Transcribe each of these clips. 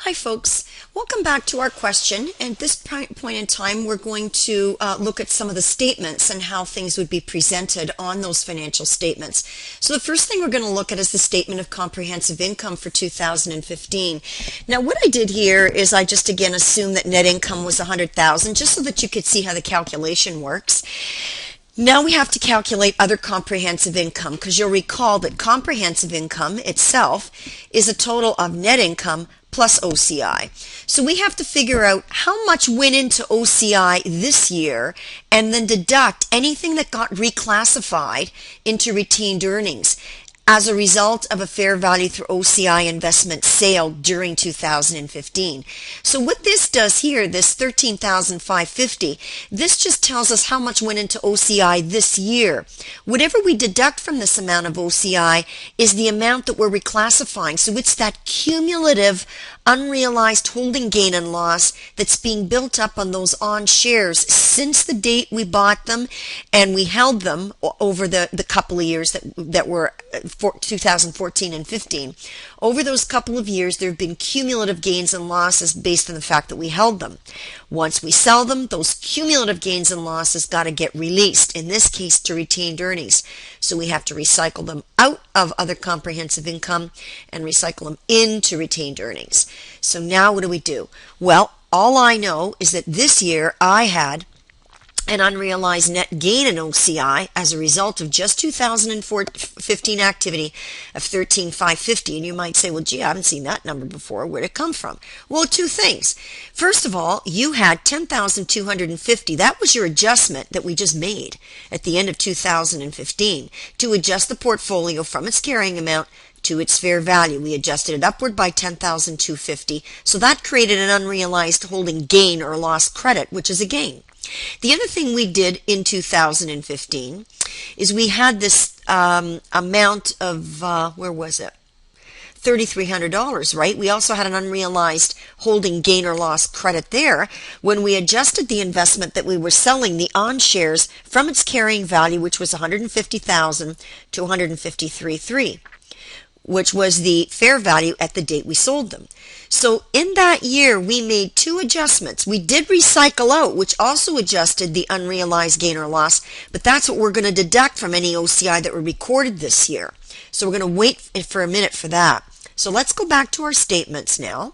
Hi folks, welcome back to our question, and at this point in time we're going to look at some of the statements and how things would be presented on those financial statements. So the first thing we're going to look at is the statement of comprehensive income for 2015. Now what I did here is I just again assumed that net income was $100,000 just so that you could see how the calculation works. Now we have to calculate other comprehensive income because you'll recall that comprehensive income itself is a total of net income plus OCI. So we have to figure out how much went into OCI this year and then deduct anything that got reclassified into retained earnings as a result of a fair value through OCI investment sale during 2015. So what this does here, this $13,550, this just tells us how much went into OCI this year. Whatever we deduct from this amount of OCI is the amount that we're reclassifying. So it's that cumulative unrealized holding gain and loss that's being built up on those on shares since the date we bought them and we held them over the couple of years that were 2014 and 15. Over those couple of years, there have been cumulative gains and losses based on the fact that we held them. Once we sell them, those cumulative gains and losses got to get released, in this case to retained earnings. So we have to recycle them out of other comprehensive income and recycle them into retained earnings. So now what do we do? Well, all I know is that this year I had an unrealized net gain in OCI as a result of just 2015 activity of $13,550. And you might say, well, gee, I haven't seen that number before. Where'd it come from? Well, two things. First of all, you had $10,250. That was your adjustment that we just made at the end of 2015 to adjust the portfolio from its carrying amount to its fair value. We adjusted it upward by $10,250. So that created an unrealized holding gain or loss credit, which is a gain. The other thing we did in 2015 is we had this amount of, where was it? $3,300, right? We also had an unrealized holding gain or loss credit there when we adjusted the investment that we were selling, the on shares, from its carrying value, which was $150,000 to $153,300. Which was the fair value at the date we sold them. So in that year, we made two adjustments. We did recycle out, which also adjusted the unrealized gain or loss, but that's what we're going to deduct from any OCI that were recorded this year. So we're going to wait for a minute for that. So let's go back to our statements now.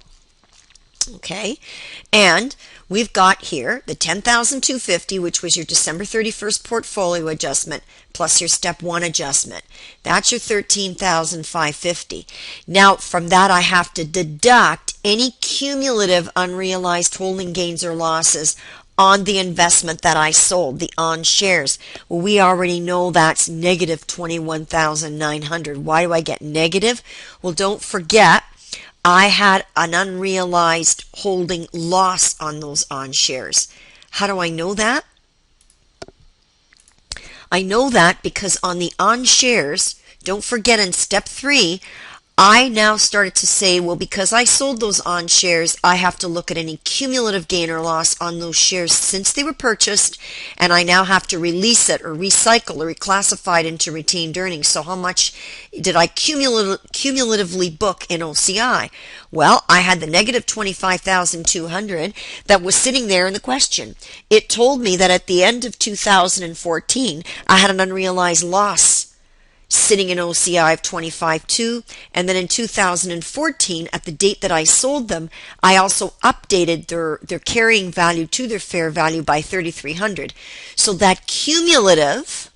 Okay, and we've got here the $10,250, which was your December 31st portfolio adjustment, plus your step one adjustment. That's your $13,550. Now, from that, I have to deduct any cumulative unrealized holding gains or losses on the investment that I sold, the on shares. Well, we already know that's negative $21,900. Why do I get negative? Well, don't forget, I had an unrealized holding loss on those on shares. How do I know that? I know that because on the on shares, don't forget in step 3, I now started to say, well, because I sold those on shares, I have to look at any cumulative gain or loss on those shares since they were purchased, and I now have to release it or recycle or reclassify it into retained earnings. So how much did I cumulatively book in OCI? Well, I had the negative $25,200 that was sitting there in the question. It told me that at the end of 2014, I had an unrealized loss sitting in OCI of $25,200, and then in 2014, at the date that I sold them, I also updated their carrying value to their fair value by $3,300. So that cumulative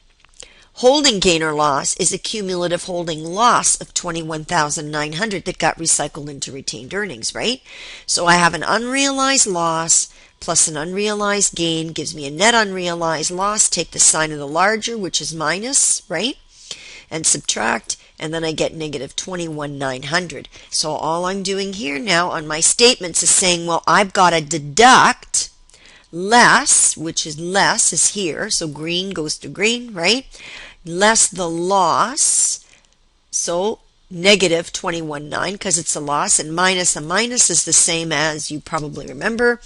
holding gain or loss is a cumulative holding loss of $21,900 that got recycled into retained earnings, right? So I have an unrealized loss plus an unrealized gain gives me a net unrealized loss. Take the sign of the larger, which is minus, right? And subtract, and then I get negative $21,900. So all I'm doing here now on my statements is saying, well, I've got to deduct less, which is less is here, so green goes to green, right? Less the loss, so negative $21,900 because it's a loss, and minus a minus is the same as you probably remember,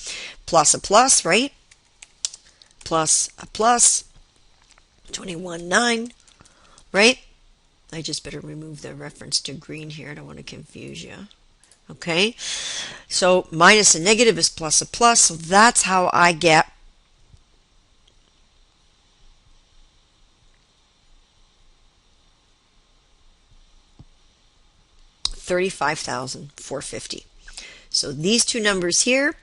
plus a plus, right? Plus a plus, $21,900, right? I just better remove the reference to green here. I don't want to confuse you. Okay, So minus a negative is plus a plus, so that's how I get $35,450. So these two numbers here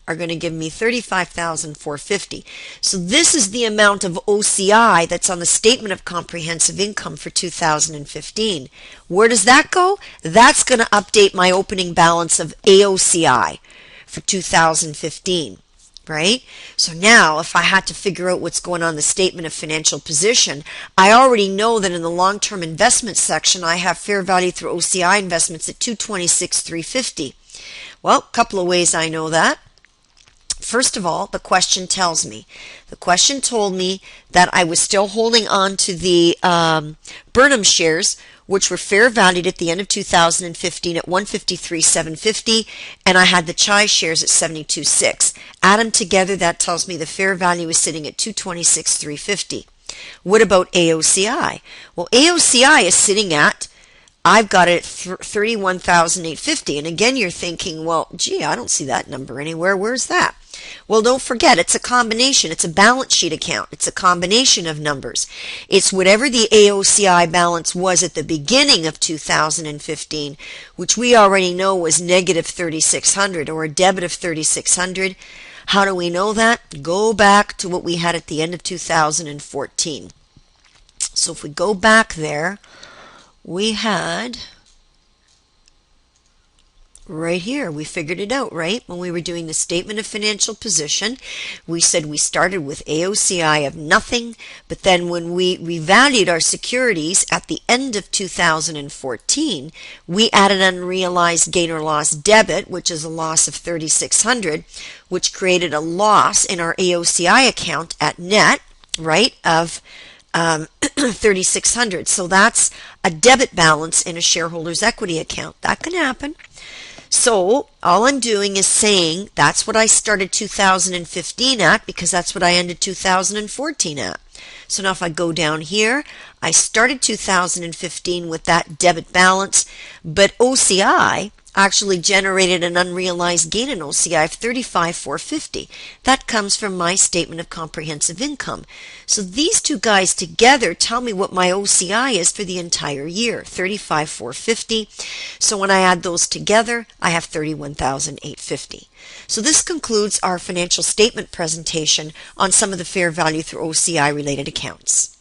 are going to give me $35,450. So this is the amount of OCI that's on the Statement of Comprehensive Income for 2015. Where does that go? That's going to update my opening balance of AOCI for 2015. Right? So now if I had to figure out what's going on in the statement of financial position, I already know that in the long-term investment section I have fair value through OCI investments at $226,350. Well, a couple of ways I know that. First of all, the question tells me. The question told me that I was still holding on to the Burnham shares, which were fair valued at the end of 2015 at $153,750, and I had the Chai shares at $72,600. Add them together, that tells me the fair value is sitting at $226,350. What about AOCI? Well, AOCI is sitting at, I've got it at $31,850, and again you're thinking, well, gee, I don't see that number anywhere. Where's that? Well, don't forget, it's a combination. It's a balance sheet account. It's a combination of numbers. It's whatever the AOCI balance was at the beginning of 2015, which we already know was negative $3,600 or a debit of $3,600. How do we know that? Go back to what we had at the end of 2014. So if we go back there, we had right here, we figured it out, right? When we were doing the statement of financial position, we said we started with AOCI of nothing, but then when we revalued our securities at the end of 2014, we added unrealized gain or loss debit, which is a loss of $3,600, which created a loss in our AOCI account at net, right, of $3,600. So that's a debit balance in a shareholder's equity account. That can happen. So all I'm doing is saying that's what I started 2015 at because that's what I ended 2014 at. So now if I go down here, I started 2015 with that debit balance, but OCI actually generated an unrealized gain in OCI of $35,450. That comes from my statement of comprehensive income. So these two guys together tell me what my OCI is for the entire year, $35,450. So when I add those together, I have $31,850. So this concludes our financial statement presentation on some of the fair value through OCI related accounts.